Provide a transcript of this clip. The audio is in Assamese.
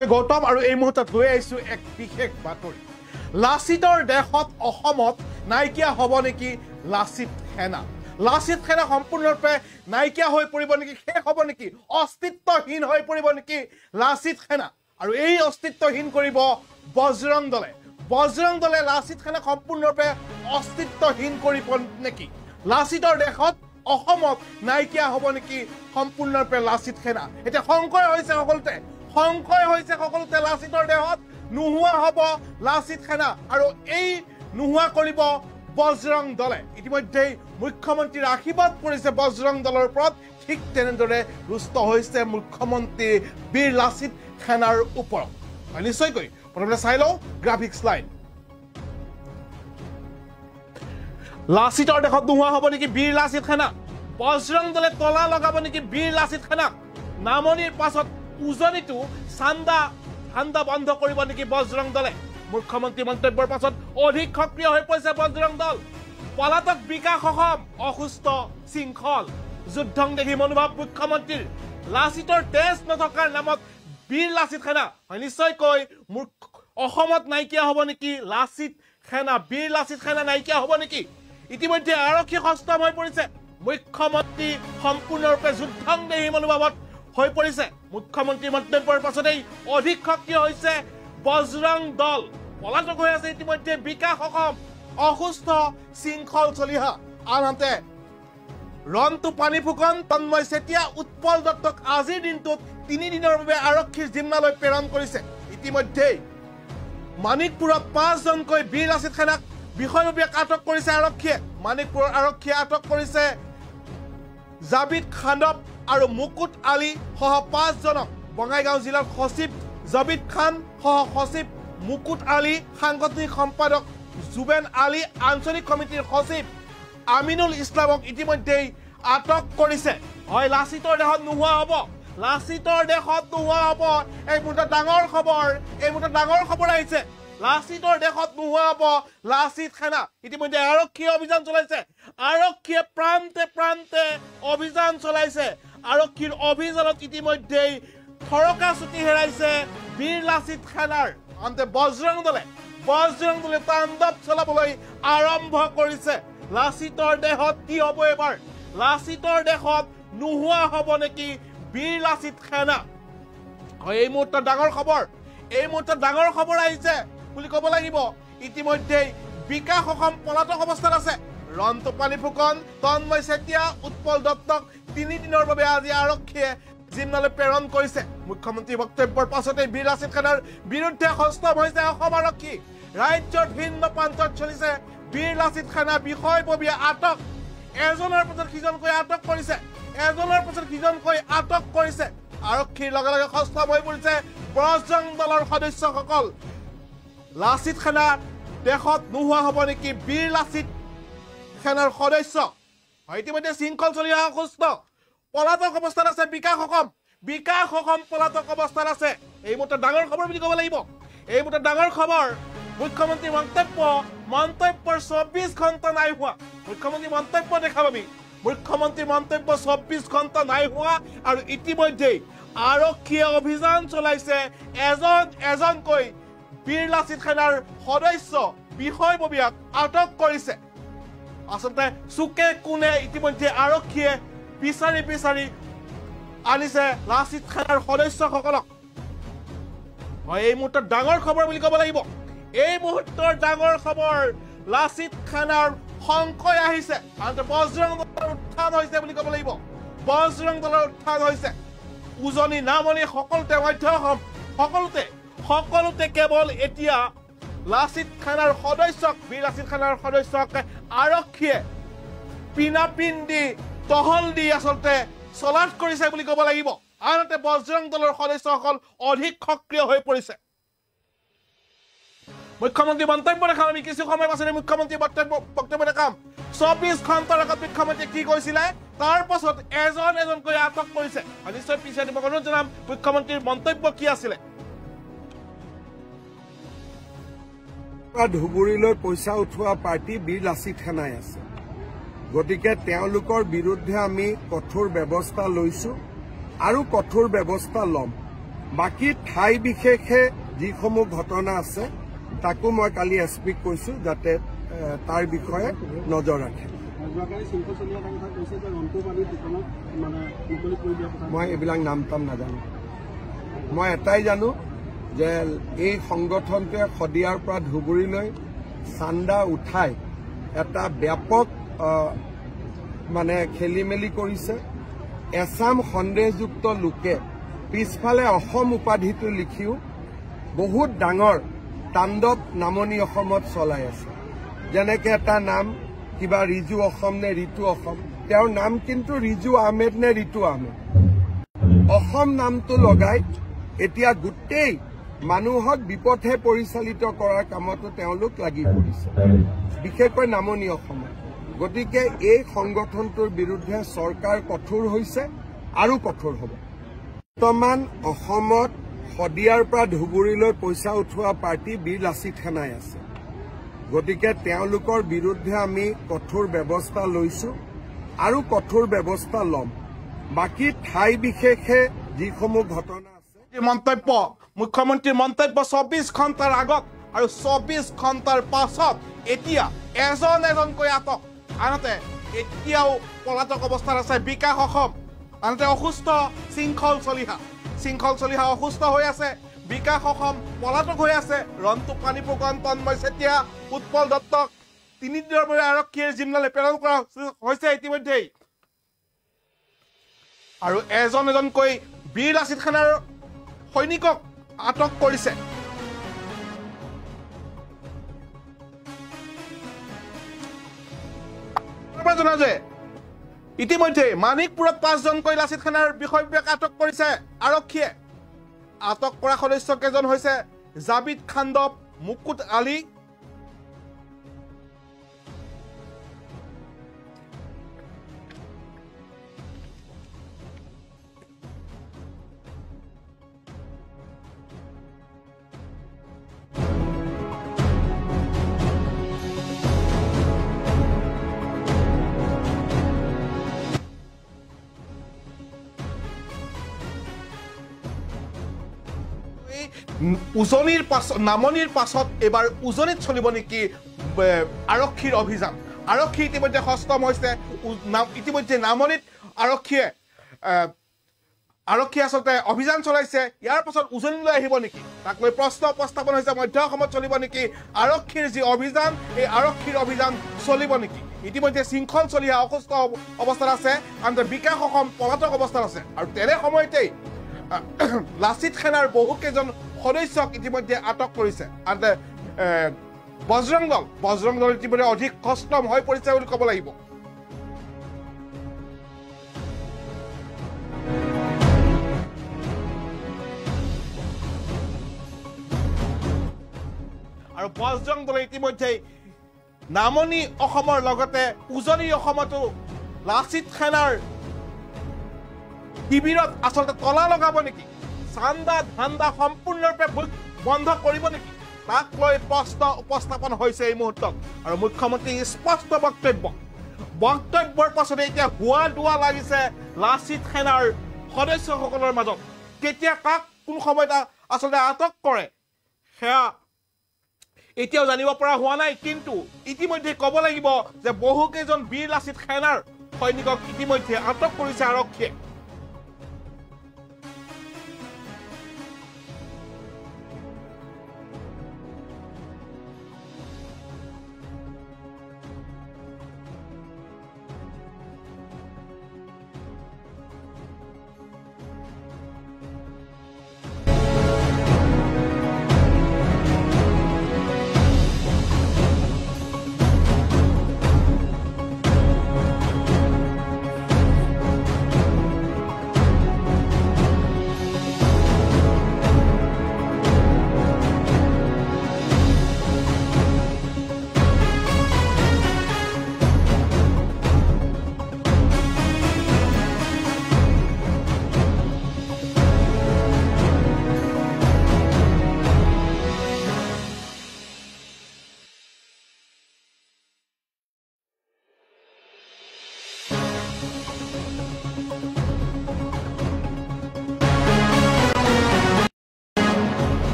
গৌতম আৰু এই মুহূৰ্তত লৈ আহিছো এক বিশেষ বাতৰি লাচিতৰ দেশত অসমত নাইকিয়া হ'ব নেকি লাচিত সেনা সম্পূৰ্ণৰূপে নাইকিয়া হৈ পৰিব নেকি শেষ হ'ব নেকি অস্তিত্বহীন হৈ পৰিব নেকি লাচিত সেনা আৰু এই অস্তিত্বহীন কৰিব বজৰং দলে লাচিত সেনা সম্পূৰ্ণৰূপে অস্তিত্বহীন কৰিব নেকি লাচিতৰ দেশত অসমত নাইকিয়া হ'ব নেকি সম্পূৰ্ণৰূপে লাচিত সেনা এটা সংকয় হৈছে সকলোতে লাচিতৰ দেহত নোহোৱা হ'ব লাচিত সেনা আৰু এই নোহোৱা কৰিব বজৰং দলে ইতিমধ্যে মুখ্যমন্ত্ৰীৰ আশীৰ্বাদ পৰিছে বজৰং দলৰ ওপৰত ঠিক তেনেদৰে ৰুষ্ট হৈছে মুখ্যমন্ত্ৰী বীৰ লাচিত সেনাৰ ওপৰত নিশ্চয়কৈ প্ৰথমে চাই লওঁ গ্ৰাফিক্স লাইন লাচিতৰ দেশত নোহোৱা হ'ব নেকি বীৰ লাচিত সেনা বজৰং দলে তলা লগাব নেকি বীৰ লাচিত সেনা নামনিৰ পাছত উজনিটো ঠাণ্ডা বন্ধ কৰিব নেকি বজৰং দলে মুখ্যমন্ত্ৰী মন্তব্যৰ পাছত অধিক সক্ৰিয় হৈ পৰিছে বজৰং দল পলাতক বিকাশ অসম অসুস্থ শৃংখল যুদ্ধং দেখি মনোভাৱ মুখ্যমন্ত্ৰীৰ লাচিতৰ তেজ নথকাৰ নামত বীৰ লাচিত সেনা নিশ্চয়কৈ অসমত নাইকিয়া হ'ব নেকি লাচিত সেনা বীৰ লাচিত সেনা নাইকিয়া হ'ব নেকি ইতিমধ্যে আৰক্ষী সষ্টম হৈ পৰিছে মুখ্যমন্ত্ৰী সম্পূৰ্ণৰূপে যুদ্ধং দেখি মনোভাৱত হৈ পৰিছে মুখ্যমন্ত্ৰী মন্তব্যৰ পাছতেই অধিক সক্ৰিয় হৈছে বজৰং দল পলাতক হৈ আছে ইতিমধ্যে বিকাশ অসম অসুস্থ শৃংখল চলিহা আনহাতে ৰন্তু পানী ফুকন তন্ময় চেতিয়া উৎপল দত্তক আজিৰ দিনটোত 3 দিনৰ বাবে আৰক্ষীৰ জিম্মালৈ প্ৰেৰণ কৰিছে ইতিমধ্যে মানিকপুৰত 5 জনকৈ বীৰ লাচিত সেনাক বিষয়ববীয়াক আটক কৰিছে আৰক্ষীয়ে মানিকপুৰৰ আৰক্ষীয়ে আটক কৰিছে জাবিদ খানব আৰু মুকুট আলী সহ 5 জনক বঙাইগাঁও জিলাৰ সচিব জাবিদ খান সহ সচিব মুকুট আলী সাংগঠনিক সম্পাদক জুবেন আলী আঞ্চলিক কমিটিৰ সচিব আমিনুল ইছলামক ইতিমধ্যে আটক কৰিছে হয় লাচিতৰ দেহত নোহোৱা হ'ব এই মুহূৰ্তত ডাঙৰ খবৰ আহিছে লাচিতৰ দেশত নোহোৱা হ'ব লাচিত সেনা ইতিমধ্যে আৰক্ষীয়ে অভিযান চলাইছে আৰক্ষীয়ে প্ৰান্তে অভিযান চলাইছে আৰক্ষীৰ অভিযানত ইতিমধ্যে থৰকা চুটি হেৰাইছে বীৰ লাচিত সেনাৰ আনহাতে বজৰং দলে তাণ্ডৱ চলাবলৈ আৰম্ভ কৰিছে লাচিতৰ দেহত কি হ'ব এবাৰ লাচিতৰ দেশত নোহোৱা হ'ব নেকি বীৰ লাচিত সেনা এই মুহূৰ্তত ডাঙৰ খবৰ আহিছে বুলি ক'ব লাগিব ইতিমধ্যে বিকাশ অসম পলাতক অৱস্থাত আছে ৰন্তু পানী ফুকন তন্ময় চেতিয়া উৎপল দত্তক 3 দিনৰ বাবে আজি আৰক্ষীয়ে জিম্মালৈ প্ৰেৰণ কৰিছে মুখ্যমন্ত্ৰীৰ বক্তব্যৰ পাছতে বীৰ লাচিত সেনাৰ বিৰুদ্ধে হস্তম হৈছে অসম আৰক্ষী ৰাজ্যৰ ভিন্ন প্ৰান্তত চলিছে বীৰ লাচিত সেনা বিষয়ববীয়া আটক এজনৰ পাছত সিজনকৈ আটক কৰিছে আৰক্ষীৰ লগে হস্তম হৈ পৰিছে বজৰং দলৰ সদস্যসকল লাচিত সেনা দেশত নোহোৱা হ'ব নেকি বীৰ লাচিত সেনাৰ সদস্য ইতিমধ্যে শৃংখল চলি অহা অসুস্থ পলাতক অৱস্থাত আছে বিকাশ অসম পলাতক অৱস্থাত আছে এই মুহূৰ্তত ডাঙৰ খবৰ বুলি ক'ব লাগিব মুখ্যমন্ত্ৰীৰ মন্তব্যৰ 24 ঘণ্টা নাই হোৱা মুখ্যমন্ত্ৰীৰ মন্তব্য দেখা পাবি মুখ্যমন্ত্ৰীৰ মন্তব্য 24 ঘণ্টা নাই হোৱা আৰু ইতিমধ্যে আৰক্ষীয়ে অভিযান চলাইছে এজনকৈ বীৰ লাচিত সেনাৰ সদস্য বিষয়ববীয়াক আটক কৰিছে আচলতে চুকে কোণে ইতিমধ্যে আৰক্ষীয়ে বিচাৰি আনিছে লাচিত সেনাৰ সদস্যসকলক এই মুহূৰ্তত ডাঙৰ খবৰ বুলি ক'ব লাগিব লাচিত সেনাৰ সংকয় আহিছে আনহাতে বজৰং দলৰ উত্থান হৈছে বুলি ক'ব লাগিব উজনি নামনি সকলোতে মধ্য অসম সকলোতে কেৱল এতিয়া লাচিত সেনাৰ বীৰ লাচিত সেনাৰ সদস্যক আৰক্ষীয়ে পিনাপিন্দি টহল দি আচলতে চলাট কৰিছে বুলি ক'ব লাগিব আনহাতে বজৰং দলৰ সদস্যসকল অধিক সক্ৰিয় হৈ পৰিছে মুখ্যমন্ত্ৰী মন্তব্য দেখাম আমি কিছু সময় পাছতে মুখ্যমন্ত্ৰী বক্তব্য দেখাম 24 ঘণ্টাৰ আগত মুখ্যমন্ত্ৰীয়ে কি কৈছিলে তাৰ পাছত এজনকৈ আটক কৰিছে নিশ্চয় পিছে দিব অনুৰোধ জনাম মুখ্যমন্ত্ৰীৰ মন্তব্য কি আছিলে ধুবুৰীলৈ পইচা উঠোৱা পাৰ্টি বীৰ লাচিত সেনাই আছে গতিকে তেওঁলোকৰ বিৰুদ্ধে আমি কঠোৰ ব্যৱস্থা লৈছো আৰু কঠোৰ ব্যৱস্থা ল'ম বাকি ঠাই বিশেষে যিসমূহ ঘটনা আছে তাকো মই কালি এছপিক কৈছো যাতে তাৰ বিষয়ে নজৰ ৰাখে মই এইবিলাক নাম টাম নাজানো মই এটাই জানো যে এই সংগঠনটোৱে শদিয়াৰ পৰা ধুবুৰীলৈ চান্দা উঠাই এটা ব্যাপক মানে খেলি মেলি কৰিছে এছাম সন্দেহযুক্ত লোকে পিছফালে অসম উপাধিটো লিখিও বহুত ডাঙৰ তাণ্ডৱ নামনি অসমত চলাই আছে যেনেকে এটা নাম কিবা ৰিজু অসম নে ঋতু অসম তেওঁৰ নাম কিন্তু ৰিজু আহমেদ নে ঋতু আহমেদ অসম নামটো লগাই এতিয়া গোটেই মানুহক বিপথে পৰিচালিত কৰাৰ কামতো তেওঁলোক লাগি পৰিছে বিশেষকৈ নামনি অসমত গতিকে এই সংগঠনটোৰ বিৰুদ্ধে চৰকাৰ কঠোৰ হৈছে আৰু কঠোৰ হ'ব বৰ্তমান অসমত শদিয়াৰ পৰা ধুবুৰীলৈ পইচা উঠোৱা পাৰ্টি বীৰ লাচিত সেনাই আছে গতিকে তেওঁলোকৰ বিৰুদ্ধে আমি কঠোৰ ব্যৱস্থা লৈছো আৰু কঠোৰ ব্যৱস্থা ল'ম বাকি ঠাই বিশেষে যিসমূহ ঘটনা আছে মন্তব্য মুখ্যমন্ত্ৰীৰ মন্তব্য 24 ঘণ্টাৰ আগত আৰু 24 ঘণ্টাৰ পাছত এতিয়া এজনকৈ আটক আনহাতে এতিয়াও পলাতক অৱস্থাত আছে বিকাশ অসম আনহাতে অসুস্থ শৃংখল চলিহা অসুস্থ হৈ আছে বিকাশ অসম পলাতক হৈ আছে ৰন্তু পানী ফুকন তন্ময় চেতিয়া উৎপল দত্তক 3 দিনৰ বাবে আৰক্ষীৰ জিম্মালৈ প্ৰেৰণ কৰা হৈছে ইতিমধ্যেই আৰু এজনকৈ বীৰ লাচিত সেনাৰ সৈনিকক আটক কৰিছে জনা যে ইতিমধ্যে মানিকপুৰত 5জনকৈ লাচিত সেনাৰ বিষয়বিলাক আটক কৰিছে আৰক্ষীয়ে আটক কৰা সদস্য কেইজন হৈছে জাবিদ খাণ্ডৱ মুকুট আলী উজনিৰ পাছত নামনিৰ পাছত এবাৰ উজনিত চলিব নেকি আৰক্ষীৰ অভিযান আৰক্ষী ইতিমধ্যে সষ্টম হৈছে ইতিমধ্যে নামনিত আৰক্ষী আচলতে অভিযান চলাইছে ইয়াৰ পাছত উজনিলৈ আহিব নেকি তাক লৈ প্ৰশ্ন উপস্থাপন হৈছে মধ্য অসমত চলিব নেকি আৰক্ষীৰ যি অভিযান এই আৰক্ষীৰ অভিযান চলিব নেকি ইতিমধ্যে শৃংখল চলিহা অসুস্থ অৱস্থাত আছে আনহাতে বিকাশ অসম পলাতক অৱস্থাত আছে আৰু তেনে সময়তেই লাচিত সেনাৰ বহুকেইজন সদস্যক ইতিমধ্যে আটক কৰিছে আনহাতে বজৰং দল ইতিমধ্যে অধিক কষ্টম হৈ পৰিছে বুলি ক'ব লাগিব আৰু বজৰং দলে ইতিমধ্যে নামনি অসমৰ লগতে উজনি অসমতো লাচিত সেনাৰ শিবিৰত আচলতে তলা লগাব নেকি চান্দা ধান্দা সম্পূৰ্ণৰূপে বন্ধ কৰিব নেকি তাক লৈ প্ৰশ্ন উপস্থাপন হৈছে এই মুহূৰ্তত আৰু মুখ্যমন্ত্ৰীৰ স্পষ্ট বক্তব্যৰ পাছতে এতিয়া হুৱা দুৱা লাগিছে লাচিত সেনাৰ সদস্যসকলৰ মাজত কেতিয়া কাক কোন সময়ত আচলতে আটক কৰে সেয়া এতিয়াও জানিব পৰা হোৱা নাই কিন্তু ইতিমধ্যে ক'ব লাগিব যে বহুকেইজন বীৰ লাচিত সেনাৰ সৈনিকক ইতিমধ্যে আটক কৰিছে আৰক্ষীয়ে